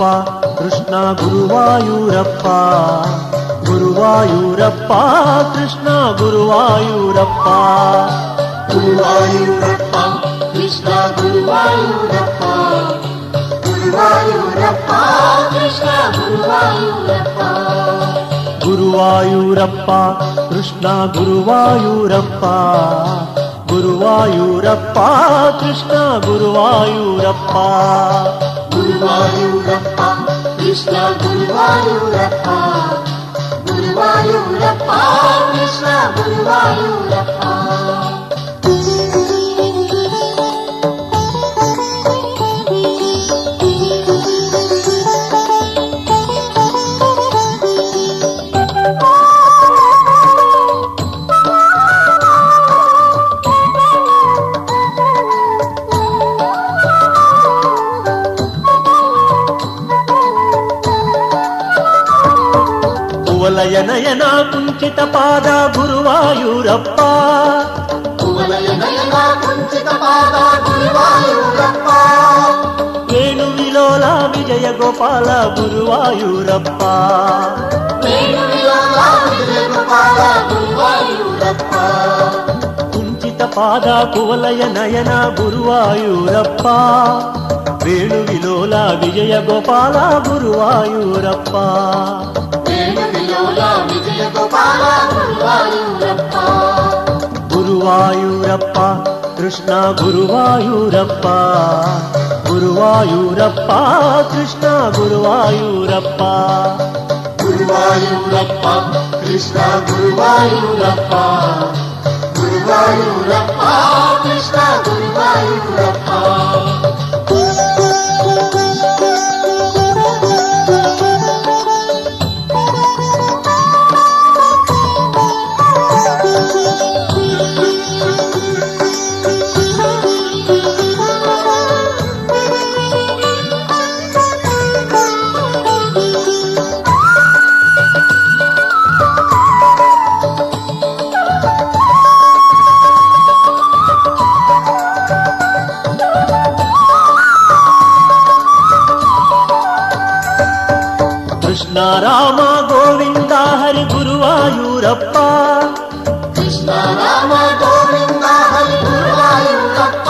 ಕೃಷ್ಣ ಗುರುವಾಯೂರಪ್ಪ ಗುರುವಾಯೂರಪ್ಪ ಕೃಷ್ಣ ಗುರುವಾಯೂರಪ್ಪ ಗುರುವಾಯೂರಪ್ಪ ಕೃಷ್ಣ ಗುರುವಾಯೂರಪ್ಪ ಗುರುವಾಯೂರಪ್ಪ ಕೃಷ್ಣ ಗುರುವಾಯೂರಪ್ಪ ಗುರುವಾಯೂರಪ್ಪ ಕೃಷ್ಣ ಗುರುವಾಯೂರಪ್ಪ ಗುರುವಾಯೂರಪ್ಪ ಕೃಷ್ಣ ಗುರುವಾಯೂರಪ್ಪ ಗುರುವಾಯೂರಪ್ಪ ಕೃಷ್ಣ ಗುರುವಾಯೂರಪ್ಪ ಗುರುವಾಯೂರಪ್ಪ ಕೃಷ್ಣ ಗುರುವಾಯೂರಪ್ಪ ಕುವಲಯ ನಯನ ಕುಂಚಿತ ಪಾದ ಗುರುವಾಯೂರಪ್ಪ ಕುವಲಯ ನಯನ ಕುಂಚಿತ ಪಾದ ಗುರುವಾಯೂರಪ್ಪ ವೇಣು ವಿಲೋಲ ವಿಜಯ ಗೋಪಾಲ ಗುರುವಾಯೂರಪ್ಪ ವೇಣುವಿಲೋಲ ವಿಜಯ ಗೋಪಾಲ ಗುರುವಾಯೂರಪ್ಪ ಕುಂಚಿತ ಪಾದ ಕುವಲಯ ನಯನ ಗುರುವಾಯೂರಪ್ಪ ವೇಣು ವಿಲೋಲ ವಿಜಯ ಗೋಪಾಲ ಗುರುವಾಯೂರಪ್ಪ ವೇಣುವಿಲೋಲ ವಿಜಯ ಗೋಪಾಲ ಗುರುವಾಯೂರಪ್ಪ ಗುರುವಾಯೂರಪ್ಪ ಕೃಷ್ಣ ಗುರುವಾಯೂರಪ್ಪ ಗುರುವಾಯೂರಪ್ಪ ಕೃಷ್ಣ ಗುರುವಾಯೂರಪ್ಪ ಗುರುವಾಯೂರಪ್ಪ ಕೃಷ್ಣ ಗುರುವಾಯೂರಪ್ಪ ಗುರುವಾಯೂರಪ್ಪ ಕೃಷ್ಣ ಗುರುವಾಯೂರಪ್ಪ ಕೃಷ್ಣ ರಾಮ ಗೋವಿಂದ ಹರಿ ಗುರುವಾಯೂರಪ್ಪ ಕೃಷ್ಣ ರಾಮ ಗೋವಿಂದ ಹರಿ ಗುರುವಾಯೂರಪ್ಪ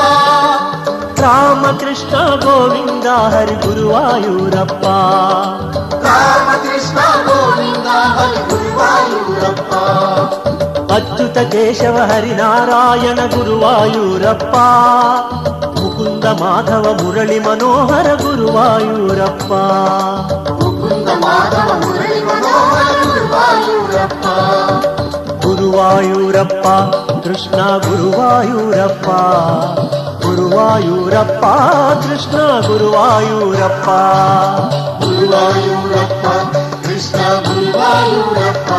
ರಾಮ ಕೃಷ್ಣ ಗೋವಿಂದ ಹರಿ ಗುರುವಾಯೂರಪ್ಪ ರಾಮಕೃಷ್ಣ ಗೋವಿಂದ ಹರಿ ಗುರುವಾಯೂರಪ್ಪ ಅಚ್ಯುತ ಕೇಶವ ಹರಿನಾರಾಯಣ ಗುರುವಾಯೂರಪ್ಪ ಮುಕುಂದ ಮಾಧವ ಮುರಳಿ ಮನೋಹರ ಗುರುವಾಯೂರಪ್ಪ ಮುಕುಂದ ಮಾಧವ ಮುರಳಿ ಮನೋಹರ ಗುರುವಾಯೂರಪ್ಪ ಗುರುವಾಯೂರಪ್ಪ ಕೃಷ್ಣ ಗುರುವಾಯೂರಪ್ಪ ಗುರುವಾಯೂರಪ್ಪ ಕೃಷ್ಣ ಗುರುವಾಯೂರಪ್ಪ ಗುರುವಾಯೂರಪ್ಪ ಕೃಷ್ಣ ಗುರುವಾಯೂರಪ್ಪ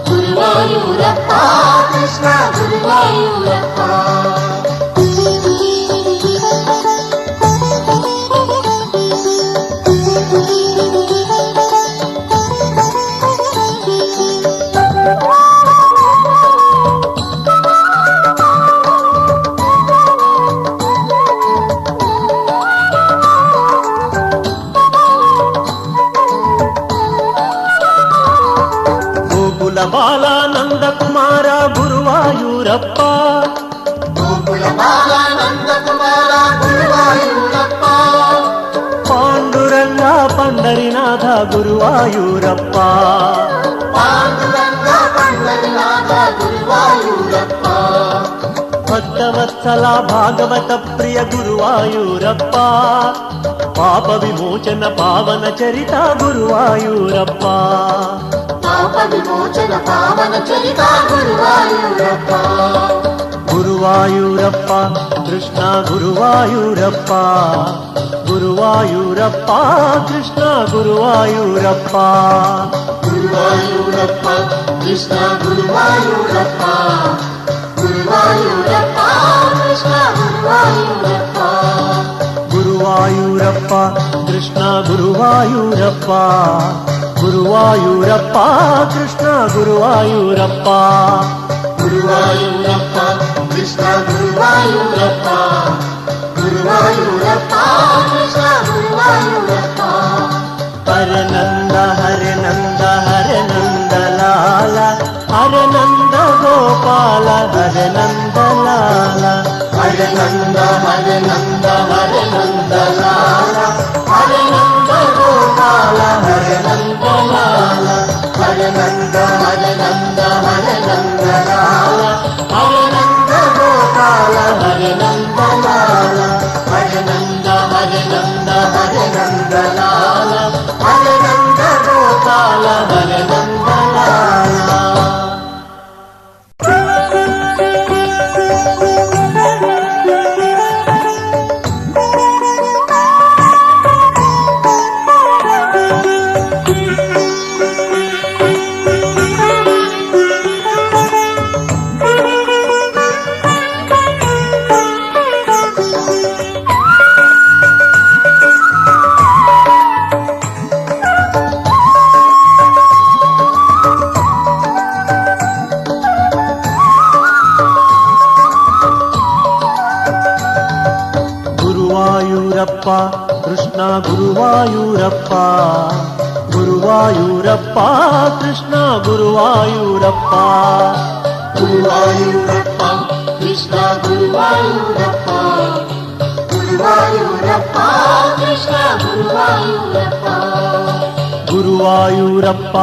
ಗುರುವಾಯೂರಪ್ಪ ಕೃಷ್ಣ ಗುರುವಾಯೂರಪ್ಪ ಗೋಕುಲ ಬಾಲ ನಂದ ಕುಮಾರ ಗುರುವಾಯೂರಪ್ಪ ಗೋಕುಲ ಬಾಲ ನಂದ ಕುಮಾರ ಗುರುವಾಯೂರಪ್ಪ ಪಾಂಡುರಂಗ ಪಂಡರಿನಾಥ ಗುರುವಾಯೂರಪ್ಪ ಪಾಂಡುರಂಗ ಪಂಡರಿನಾಥ ಗುರುವಾಯೂರಪ್ಪ ಭಕ್ತವತ್ಸಲ ಭಾಗವತ ಪ್ರಿಯ ಗುರುವಾಯೂರಪ್ಪ ಪಾಪ ವಿಮೋಚನ ಪಾವನ ಚರಿತ ಗುರುವಾಯೂರಪ್ಪ ಪಾಪ ವಿಮೋಚನ ಪಾವನ ಚರಿತ ಗುರುವಾಯೂರಪ್ಪ ಗುರುವಾಯೂರಪ್ಪ ಕೃಷ್ಣ ಗುರುವಾಯೂರಪ್ಪ ಗುರುವಾಯೂರಪ್ಪ ಕೃಷ್ಣ ಗುರುವಾಯೂರಪ್ಪ ಗುರುವಾಯೂರಪ್ಪ ಕೃಷ್ಣ ಗುರುವಾಯೂರಪ್ಪ ಗುರುವಾಯೂರಪ್ಪ ಕೃಷ್ಣ ಗುರುವಾಯೂರಪ್ಪ ಗುರುವಾಯೂರಪ್ಪ ಕೃಷ್ಣ ಗುರುವಾಯೂರಪ್ಪ ಗುರುವಾಯೂರಪ್ಪ ಕೃಷ್ಣ ಗುರುವಾಯೂರಪ್ಪ ಗುರುವಾಯೂರಪ್ಪ ಕೃಷ್ಣ ಗುರುವಾಯೂರಪ್ಪ ಗುರುವಾಯೂರಪ್ಪ ಕೃಷ್ಣ ಗುರುವಾಯೂರಪ್ಪ ಹರೆ ನಂದ ಹರೆ ನಂದ ಹರೆ ನಂದ ಲಾಲ ಹರೆ ನಂದ ಗೋಪಾಲ ಹರೆ ನಂದ ಲಾಲ ಹರೆ ನಂದ ಹರೆ ನಂದ ಹರೆ ನಂದ ಲಾಲ ಹರೆ ನಂದ ಗೋಪಾಲ ಹರೆ ನಂದ ಲಾಲ ಹರೆ ನಂದ ಹರೆ ನಂದ ಹರೆ ನಂದ ಲಾಲ ಹರೆ ನಂದ ಗೋಪಾಲ ಹರೆ ನಂದ ಲಾಲ. ಗುರುವಾಯೂರಪ್ಪ ಕೃಷ್ಣ ಗುರುವಾಯೂರಪ್ಪ ಗುರುವಾಯೂರಪ್ಪ ಕೃಷ್ಣ ಗುರುವಾಯೂರಪ್ಪ ಗುರುವಾಯೂರಪ್ಪ ಕೃಷ್ಣ ಗುರುವಾಯೂರಪ್ಪ ಗುರುವಾಯೂರಪ್ಪ ಕೃಷ್ಣ ಗುರುವಾಯೂರಪ್ಪ ಗುರುವಾಯೂರಪ್ಪ